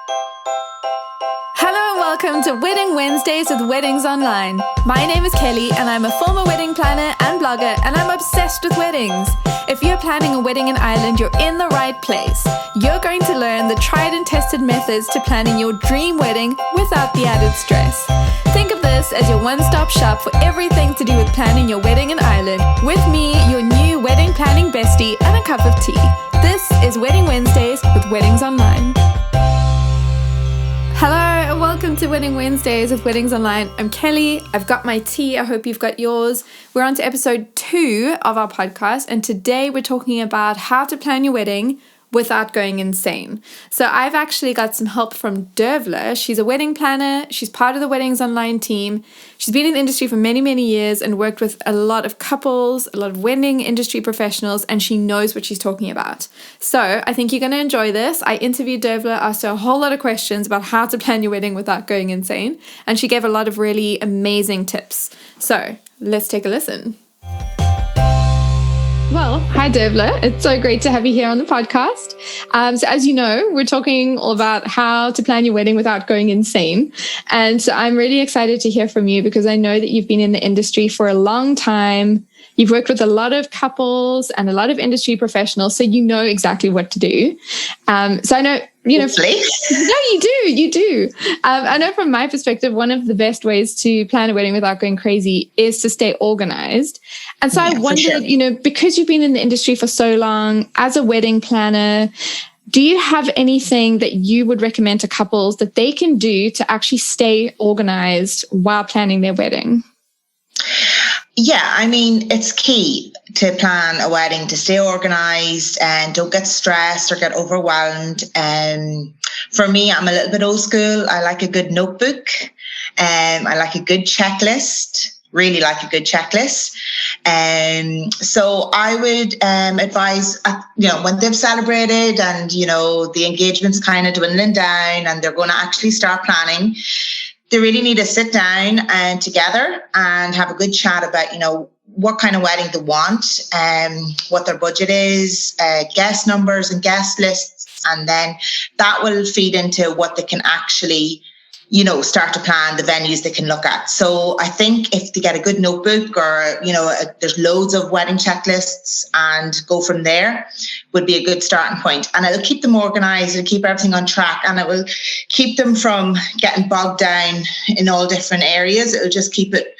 Hello and welcome to Wedding Wednesdays with Weddings Online. My name is Kelly and I'm a former wedding planner and blogger, and I'm obsessed with weddings. If you're planning a wedding in Ireland, you're in the right place. You're going to learn the tried and tested methods to planning your dream wedding without the added stress. Think of this as your one-stop shop for everything to do with planning your wedding in Ireland, with me, your new wedding planning bestie, and a cup of tea. This is Wedding Wednesdays with Weddings Online. Hello and welcome to Wedding Wednesdays with Weddings Online. I'm Kelly. I've got my tea. I hope you've got yours. We're on to episode 2 of our podcast, and today we're talking about how to plan your wedding without going insane. So I've actually got some help from Devla. She's a wedding planner. She's part of the Weddings Online team. She's been in the industry for many, many years and worked with a lot of couples, a lot of wedding industry professionals, and she knows what she's talking about. So I think you're going to enjoy this. I interviewed Devla, asked her a whole lot of questions about how to plan your wedding without going insane, and she gave a lot of really amazing tips. So let's take a listen. Well, hi Devla. It's so great to have you here on the podcast. So as you know, we're talking all about how to plan your wedding without going insane. And so I'm really excited to hear from you because I know that you've been in the industry for a long time. You've worked with a lot of couples and a lot of industry professionals, so you know exactly what to do. So I know, Hopefully. No, you do. I know from my perspective, one of the best ways to plan a wedding without going crazy is to stay organized. And so I wondered, because you've been in the industry for so long, as a wedding planner, do you have anything that you would recommend to couples that they can do to actually stay organized while planning their wedding? Yeah, I mean, it's key to plan a wedding to stay organized and don't get stressed or get overwhelmed. For me, I'm a little bit old school. I like a good notebook. I like a good checklist. Really like a good checklist. So I would advise, when they've celebrated and, the engagement's kind of dwindling down and they're going to actually start planning, they really need to sit down and together and have a good chat about, what kind of wedding they want, what their budget is, guest numbers and guest lists. And then that will feed into what they can actually, start to plan the venues they can look at. So I think if they get a good notebook or, there's loads of wedding checklists and go from there would be a good starting point. And it'll keep them organized, it'll keep everything on track, and it will keep them from getting bogged down in all different areas. It'll just keep it,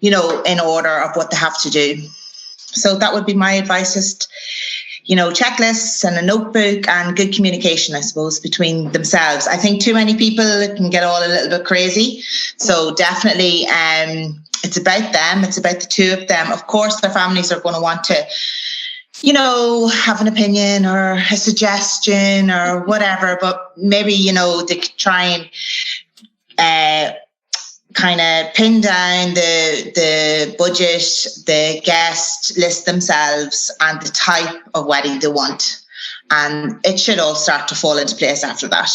in order of what they have to do. So that would be my advice, just checklists and a notebook and good communication, I suppose, between themselves. I think too many people can get all a little bit crazy. So definitely it's about them. It's about the two of them. Of course, their families are going to want to, have an opinion or a suggestion or whatever, but maybe, they could try and kind of pin down the budget, the guest list themselves, and the type of wedding they want. And it should all start to fall into place after that.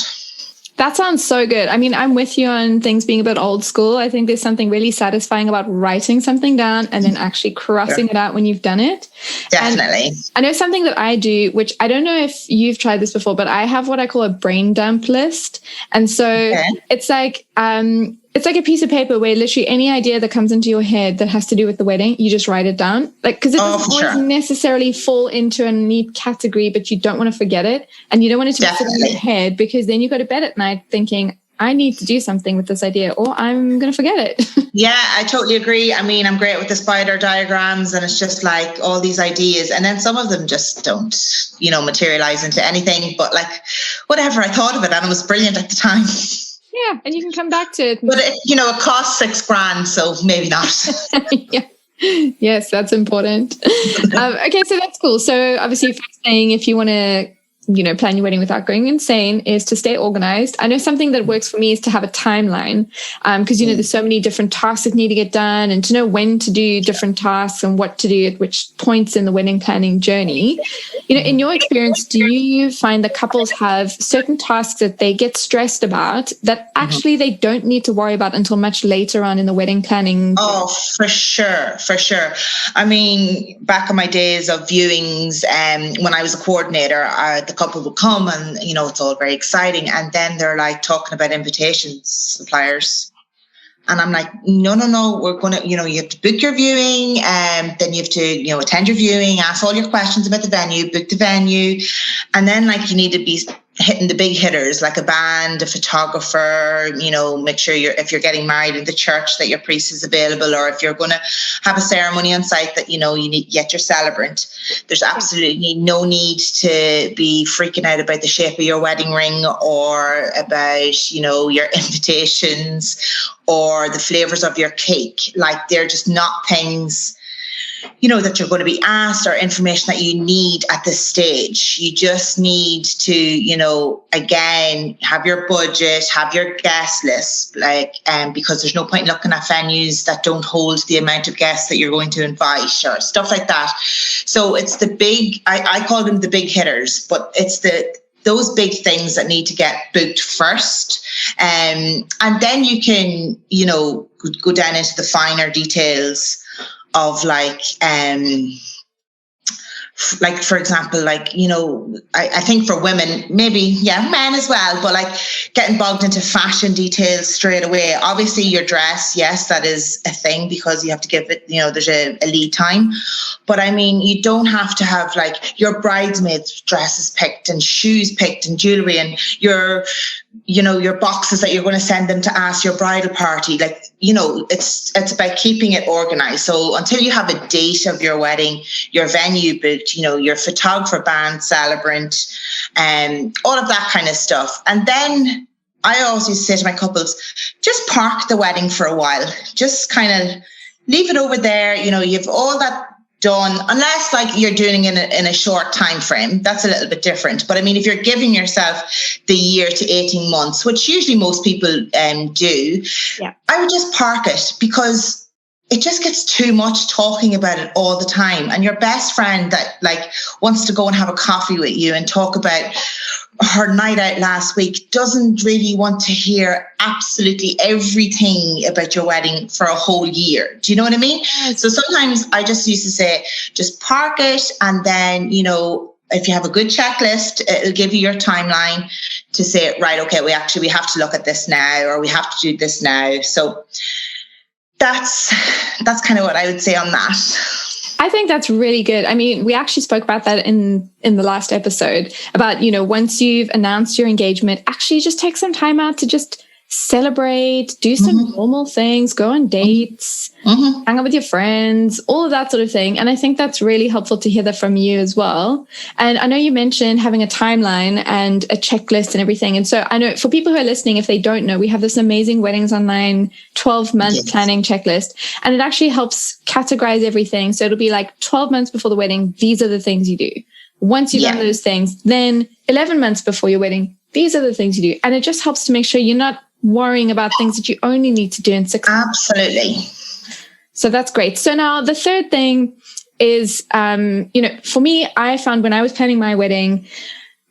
That sounds so good. I mean, I'm with you on things being a bit old school. I think there's something really satisfying about writing something down and then actually crossing it out when you've done it. Definitely. And I know something that I do, which I don't know if you've tried this before, but I have what I call a brain dump list. And so it's like a piece of paper where literally any idea that comes into your head that has to do with the wedding, you just write it down. Because it doesn't always necessarily fall into a neat category, but you don't want to forget it. And you don't want it to be sitting in your head, because then you go to bed at night thinking, I need to do something with this idea or I'm going to forget it. Yeah, I totally agree. I mean, I'm great with the spider diagrams, and it's just like all these ideas. And then some of them just don't, materialize into anything. But whatever, I thought of it and it was brilliant at the time. Yeah, and you can come back to it. But it costs $6,000, so maybe not. Yeah. Yes, that's important. Okay, so that's cool. So obviously, first thing, if you want to plan your wedding without going insane, is to stay organized. I know something that works for me is to have a timeline, because there's so many different tasks that need to get done, and to know when to do different tasks and what to do at which points in the wedding planning journey. In your experience, do you find that couples have certain tasks that they get stressed about that actually they don't need to worry about until much later on in the wedding planning? Oh, for sure. I mean, back in my days of viewings, when I was a coordinator, the couple will come and, it's all very exciting. And then they're like talking about invitations, suppliers. And I'm like, no, we're going to, you have to book your viewing, and then you have to, attend your viewing, ask all your questions about the venue, book the venue. And then you need to be hitting the big hitters, like a band, a photographer, make sure if you're getting married in the church that your priest is available, or if you're going to have a ceremony on site that, you need yet your celebrant. There's absolutely no need to be freaking out about the shape of your wedding ring, or about, your invitations, or the flavors of your cake. They're just not things, that you're going to be asked, or information that you need at this stage. You just need to, again, have your budget, have your guest list, because there's no point looking at venues that don't hold the amount of guests that you're going to invite, or stuff like that. So it's the big, I call them the big hitters, but it's those big things that need to get booked first. And then you can, go down into the finer details of for example, I think for women, maybe, men as well, but getting bogged into fashion details straight away. Obviously your dress, yes, that is a thing, because you have to give it, there's a lead time. But I mean, you don't have to have your bridesmaids' dresses picked, and shoes picked, and jewelry, and your boxes that you're going to send them to ask your bridal party. It's about keeping it organized. So until you have a date of your wedding, your venue booked, your photographer, band, celebrant, and all of that kind of stuff. And then I always used to say to my couples, just park the wedding for a while. Just kind of leave it over there. You've all that done, unless you're doing it in a short time frame. That's a little bit different. But I mean, if you're giving yourself the year to 18 months, which usually most people do, I would just park it, because it just gets too much talking about it all the time. And your best friend that wants to go and have a coffee with you and talk about her night out last week doesn't really want to hear absolutely everything about your wedding for a whole year. Do you know what I mean? So sometimes I just used to say, just park it. And then, if you have a good checklist, it'll give you your timeline to say, right, okay, we have to look at this now, or we have to do this now. So that's kind of what I would say on that. I think that's really good. I mean, we actually spoke about that in the last episode about, once you've announced your engagement, actually just take some time out to just celebrate, do some normal things, go on dates, hang out with your friends, all of that sort of thing. And I think that's really helpful to hear that from you as well. And I know you mentioned having a timeline and a checklist and everything. And so I know for people who are listening, if they don't know, we have this amazing Weddings Online 12-month planning checklist, and it actually helps categorize everything. So it'll be 12 months before the wedding, these are the things you do. Once you've done those things, then 11 months before your wedding, these are the things you do. And it just helps to make sure you're not worrying about things that you only need to do in 6 months. Absolutely. So that's great. So now the third thing is, for me, I found when I was planning my wedding,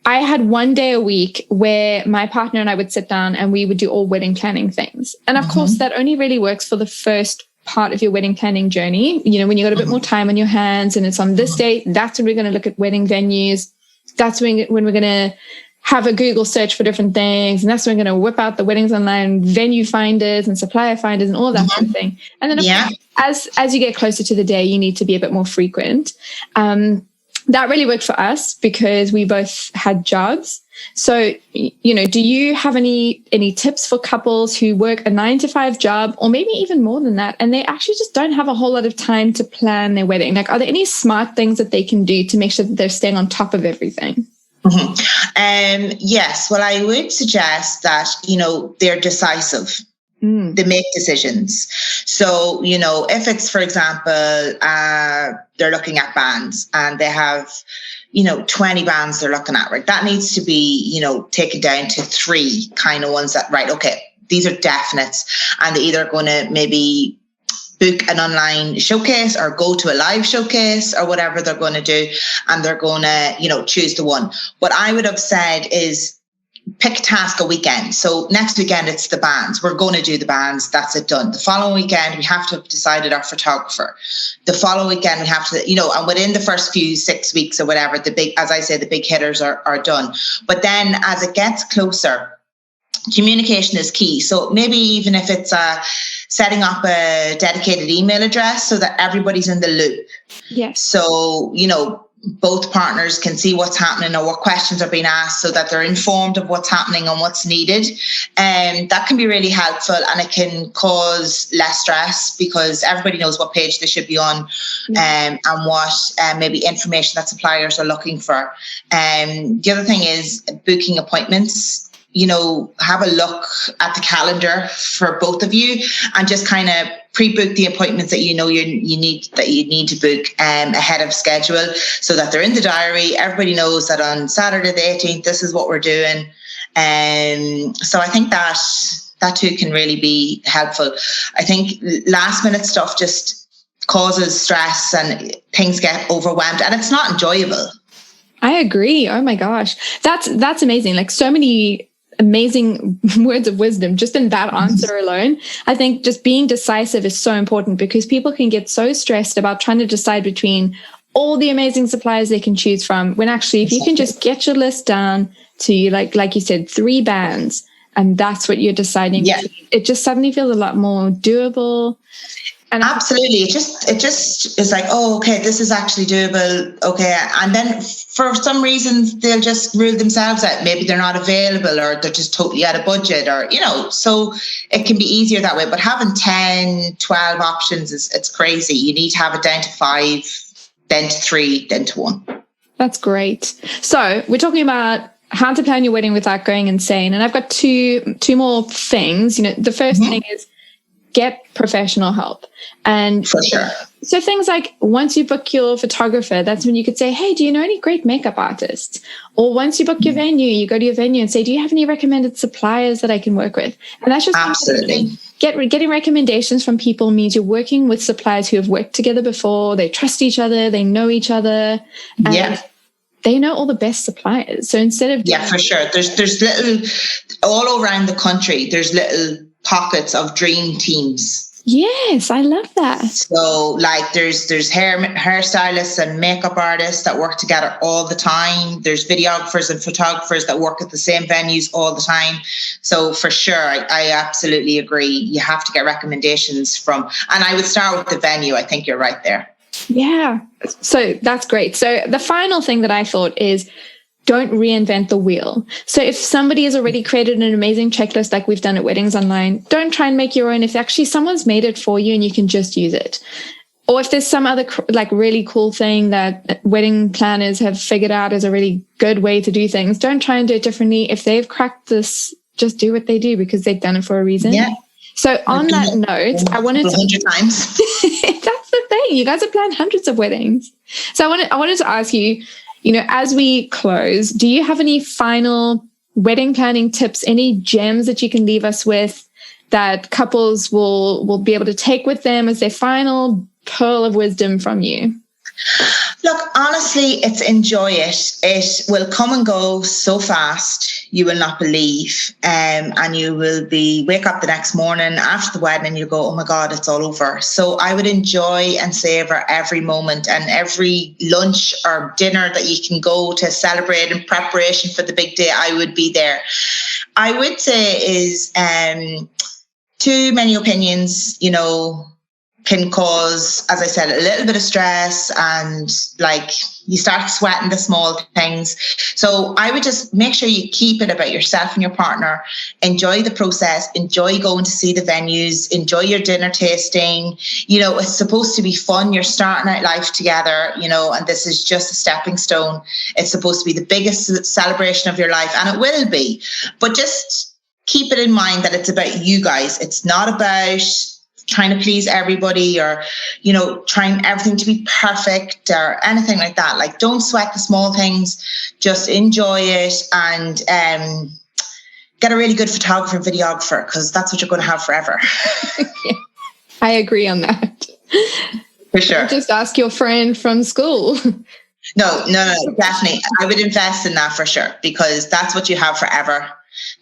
I had one day a week where my partner and I would sit down and we would do all wedding planning things. And of course, that only really works for the first part of your wedding planning journey. When you got a bit more time on your hands and it's on this day, that's when we're going to look at wedding venues. That's when we're going to have a Google search for different things. And that's when we're going to whip out the Weddings Online venue finders and supplier finders and all that sort of thing. And then of course, as you get closer to the day, you need to be a bit more frequent. That really worked for us because we both had jobs. So, do you have any tips for couples who work a 9-to-5 job, or maybe even more than that, and they actually just don't have a whole lot of time to plan their wedding? Are there any smart things that they can do to make sure that they're staying on top of everything? Yes. Well, I would suggest that, they're decisive. They make decisions. So, if it's, for example, they're looking at bands and they have, 20 bands they're looking at, right? That needs to be, taken down to 3 kind of ones that, right, okay, these are definites. And they're either going to maybe book an online showcase or go to a live showcase or whatever they're going to do. And they're going to, choose the one. What I would have said is, pick a task a weekend. So next weekend, it's the bands. We're going to do the bands. That's it, done. The following weekend, we have to have decided our photographer. The following weekend, we have to, and within the first 6 weeks or whatever, as I say, the big hitters are done. But then as it gets closer, communication is key. So maybe even if it's setting up a dedicated email address so that everybody's in the loop. Yes. So, both partners can see what's happening or what questions are being asked so that they're informed of what's happening and what's needed. And that can be really helpful, and it can cause less stress because everybody knows what page they should be on, and what maybe information that suppliers are looking for. The other thing is booking appointments. Have a look at the calendar for both of you and just kind of pre-book the appointments that you need to book ahead of schedule so that they're in the diary. Everybody knows that on Saturday the 18th, this is what we're doing. So I think that too can really be helpful. I think last minute stuff just causes stress and things get overwhelmed and it's not enjoyable. I agree. Oh my gosh. That's amazing. Like so many amazing words of wisdom just in that answer alone. I think just being decisive is so important because people can get so stressed about trying to decide between all the amazing suppliers they can choose from, when actually if you can just get your list down to like you said, 3 bands, and that's what you're deciding, it just suddenly feels a lot more doable. And absolutely. It just is like, oh, okay, this is actually doable. Okay. And then for some reasons, they'll just rule themselves out. Maybe they're not available or they're just totally out of budget or, so it can be easier that way. But having 10, 12 options it's crazy. You need to have it down to 5, then to 3, then to 1. That's great. So we're talking about how to plan your wedding without going insane. And I've got two more things. The first thing is get professional help. And for sure. So things like once you book your photographer, that's when you could say, hey, do you know any great makeup artists? Or once you book your venue, you go to your venue and say, do you have any recommended suppliers that I can work with? And that's just absolutely. Getting recommendations from people means you're working with suppliers who have worked together before. They trust each other. They know each other. And they know all the best suppliers. So instead of for sure. There's little all around the country. There's little pockets of dream teams. Yes, I love that. So like there's hairstylists and makeup artists that work together all the time. There's videographers and photographers that work at the same venues all the time. So for sure, I absolutely agree. You have to get recommendations from, and I would start with the venue. I think you're right there. Yeah. So that's great. So the final thing that I thought is don't reinvent the wheel. So if somebody has already created an amazing checklist like we've done at Weddings Online, don't try and make your own if actually someone's made it for you and you can just use it. Or if there's some other really cool thing that wedding planners have figured out as a really good way to do things, don't try and do it differently. If they've cracked this, just do what they do because they've done it for a reason. Yeah. So on that note, I wanted to 100 times. That's the thing. You guys have planned hundreds of weddings. So I wanted to ask you, as we close, do you have any final wedding planning tips, any gems that you can leave us with that couples will be able to take with them as their final pearl of wisdom from you? Look, honestly, it's enjoy it. It will come and go so fast, you will not believe. And you will wake up the next morning after the wedding and you go, oh my God, it's all over. So I would enjoy and savor every moment and every lunch or dinner that you can go to celebrate in preparation for the big day. I would be there. I would say is too many opinions, can cause, as I said, a little bit of stress and you start sweating the small things. So I would just make sure you keep it about yourself and your partner. Enjoy the process. Enjoy going to see the venues. Enjoy your dinner tasting. It's supposed to be fun. You're starting out life together, and this is just a stepping stone. It's supposed to be the biggest celebration of your life, and it will be. But just keep it in mind that it's about you guys. It's not about trying to please everybody or, trying everything to be perfect or anything like that. Don't sweat the small things, just enjoy it and get a really good photographer and videographer because that's what you're going to have forever. Yeah, I agree on that. For sure. Just ask your friend from school. No, definitely. I would invest in that for sure, because that's what you have forever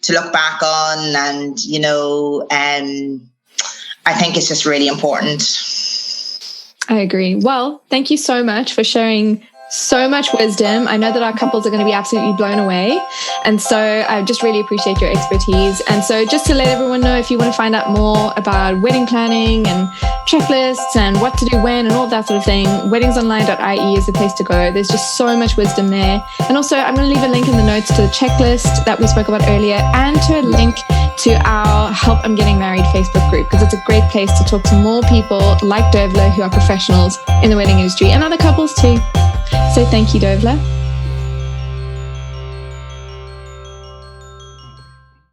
to look back on. And, you know, I think it's just really important. I agree. Well, thank you so much for sharing so much wisdom. I know that our couples are going to be absolutely blown away. And so I just really appreciate your expertise. And so just to let everyone know, if you want to find out more about wedding planning and checklists and what to do when and all that sort of thing, weddingsonline.ie is the place to go. There's just so much wisdom there. And also I'm going to leave a link in the notes to the checklist that we spoke about earlier, and to a link to our Help I'm Getting Married Facebook group, because it's a great place to talk to more people like Devla who are professionals in the wedding industry, and other couples too. So thank you, Devla.